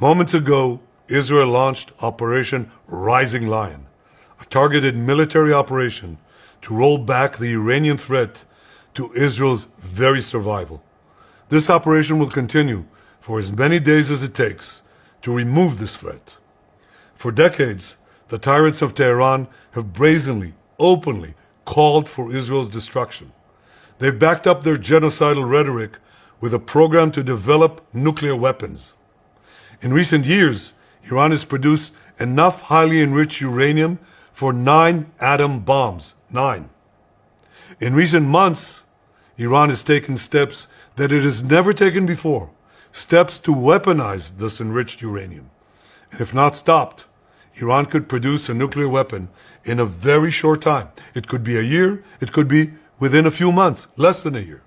Moments ago, Israel launched Operation Rising Lion, a targeted military operation to roll back the Iranian threat to Israel's very survival. This operation will continue for as many days as it takes to remove this threat. For decades, the tyrants of Tehran have brazenly, openly called for Israel's destruction. They've backed up their genocidal rhetoric with a program to develop nuclear weapons. In recent years, Iran has produced enough highly enriched uranium for 9 atom bombs. 9. In recent months, Iran has taken steps that it has never taken before, steps to weaponize this enriched uranium. And if not stopped, Iran could produce a nuclear weapon in a very short time. It could be a year, it could be within a few months, less than a year.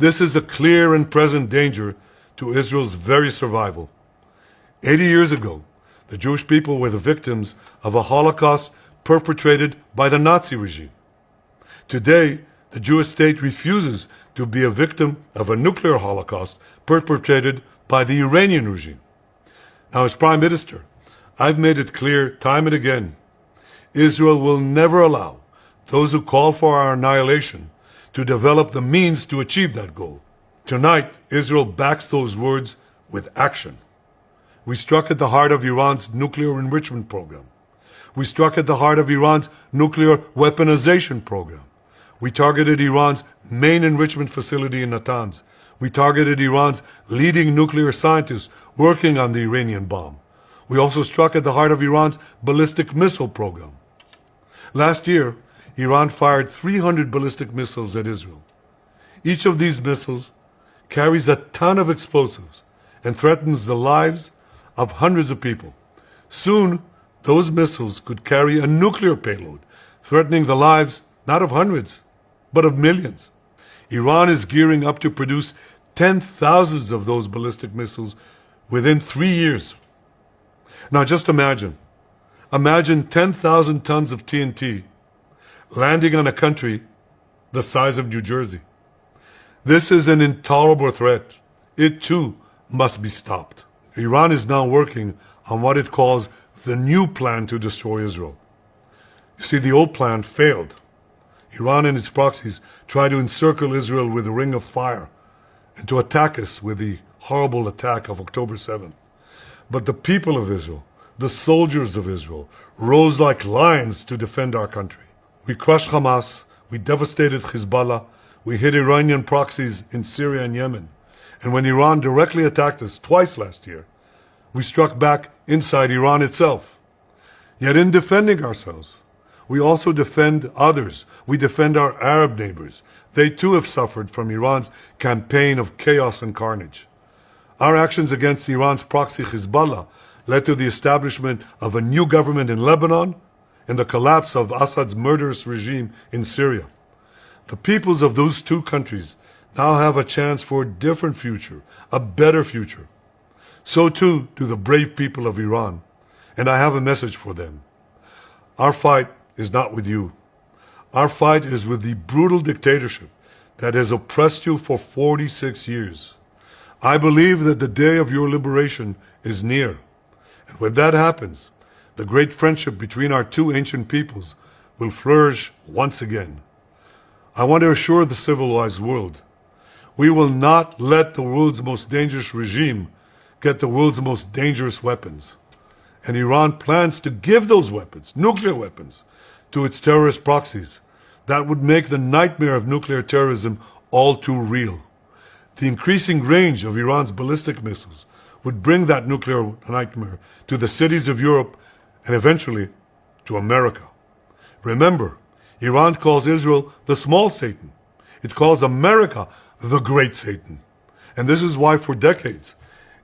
This is a clear and present danger to Israel's very survival. 80 years ago, the Jewish people were the victims of a Holocaust perpetrated by the Nazi regime. Today, the Jewish state refuses to be a victim of a nuclear Holocaust perpetrated by the Iranian regime. Now, as Prime Minister, I've made it clear time and again, Israel will never allow those who call for our annihilation to develop the means to achieve that goal. Tonight, Israel backs those words with action. We struck at the heart of Iran's nuclear enrichment program. We struck at the heart of Iran's nuclear weaponization program. We targeted Iran's main enrichment facility in Natanz. We targeted Iran's leading nuclear scientists working on the Iranian bomb. We also struck at the heart of Iran's ballistic missile program. Last year, Iran fired 300 ballistic missiles at Israel. Each of these missiles carries a ton of explosives and threatens the lives of hundreds of people. Soon, those missiles could carry a nuclear payload, threatening the lives not of hundreds, but of millions. Iran is gearing up to produce 10,000 of those ballistic missiles within 3 years. Now just imagine 10,000 tons of TNT landing on a country the size of New Jersey. This is an intolerable threat. It too must be stopped. Iran is now working on what it calls the new plan to destroy Israel. You see, the old plan failed. Iran and its proxies tried to encircle Israel with a ring of fire and to attack us with the horrible attack of October 7th. But the people of Israel, the soldiers of Israel, rose like lions to defend our country. We crushed Hamas, we devastated Hezbollah, we hit Iranian proxies in Syria and Yemen. And when Iran directly attacked us twice last year, we struck back inside Iran itself. Yet in defending ourselves, we also defend others. We defend our Arab neighbors. They too have suffered from Iran's campaign of chaos and carnage. Our actions against Iran's proxy Hezbollah led to the establishment of a new government in Lebanon and the collapse of Assad's murderous regime in Syria. The peoples of those two countries now have a chance for a different future, a better future. So too do the brave people of Iran, and I have a message for them. Our fight is not with you. Our fight is with the brutal dictatorship that has oppressed you for 46 years. I believe that the day of your liberation is near. And when that happens, the great friendship between our two ancient peoples will flourish once again. I want to assure the civilized world, we will not let the world's most dangerous regime get the world's most dangerous weapons. And Iran plans to give those weapons, nuclear weapons, to its terrorist proxies. That would make the nightmare of nuclear terrorism all too real. The increasing range of Iran's ballistic missiles would bring that nuclear nightmare to the cities of Europe and eventually to America. Remember, Iran calls Israel the small Satan. It calls America the great Satan. And this is why for decades,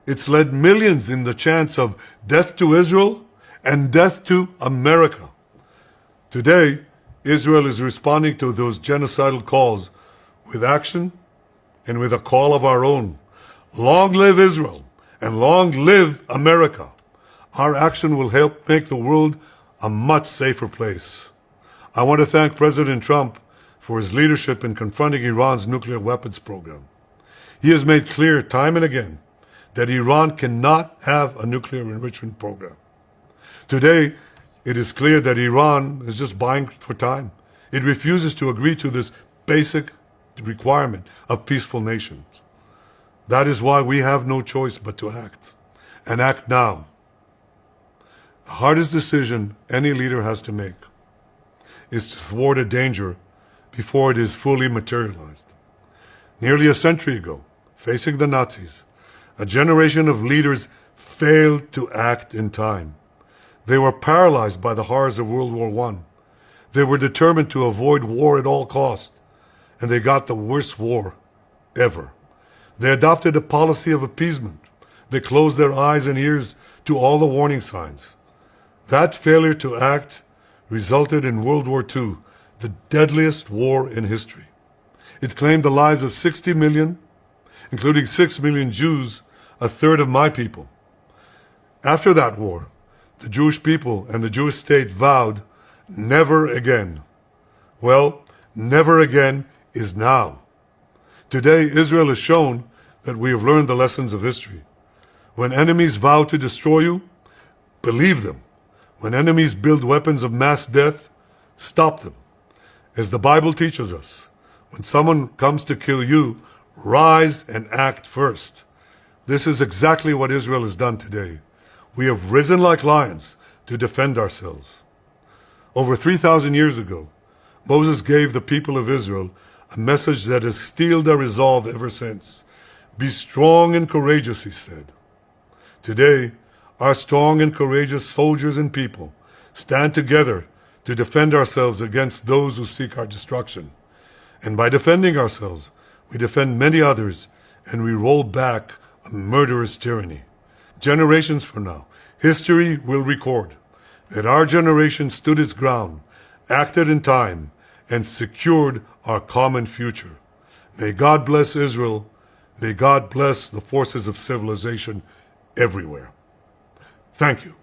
it's led millions in the chants of death to Israel and death to America. Today, Israel is responding to those genocidal calls with action and with a call of our own. Long live Israel and long live America. Our action will help make the world a much safer place. I want to thank President Trump for his leadership in confronting Iran's nuclear weapons program. He has made clear time and again that Iran cannot have a nuclear enrichment program. Today, it is clear that Iran is just buying for time. It refuses to agree to this basic requirement of peaceful nations. That is why we have no choice but to act, and act now. The hardest decision any leader has to make is to thwart a danger before it is fully materialized. Nearly a century ago, facing the Nazis, a generation of leaders failed to act in time. They were paralyzed by the horrors of World War I. They were determined to avoid war at all costs, and they got the worst war ever. They adopted a policy of appeasement. They closed their eyes and ears to all the warning signs. That failure to act resulted in World War II, the deadliest war in history. It claimed the lives of 60 million, including 6 million Jews, a third of my people. After that war, the Jewish people and the Jewish state vowed, never again. Well, never again is now. Today, Israel has shown that we have learned the lessons of history. When enemies vow to destroy you, believe them. When enemies build weapons of mass death, stop them. As the Bible teaches us, when someone comes to kill you, rise and act first. This is exactly what Israel has done today. We have risen like lions to defend ourselves. Over 3,000 years ago, Moses gave the people of Israel a message that has steeled their resolve ever since. Be strong and courageous, he said. Today, our strong and courageous soldiers and people stand together to defend ourselves against those who seek our destruction. And by defending ourselves, we defend many others, and we roll back a murderous tyranny. Generations from now, history will record that our generation stood its ground, acted in time, and secured our common future. May God bless Israel. May God bless the forces of civilization everywhere. Thank you.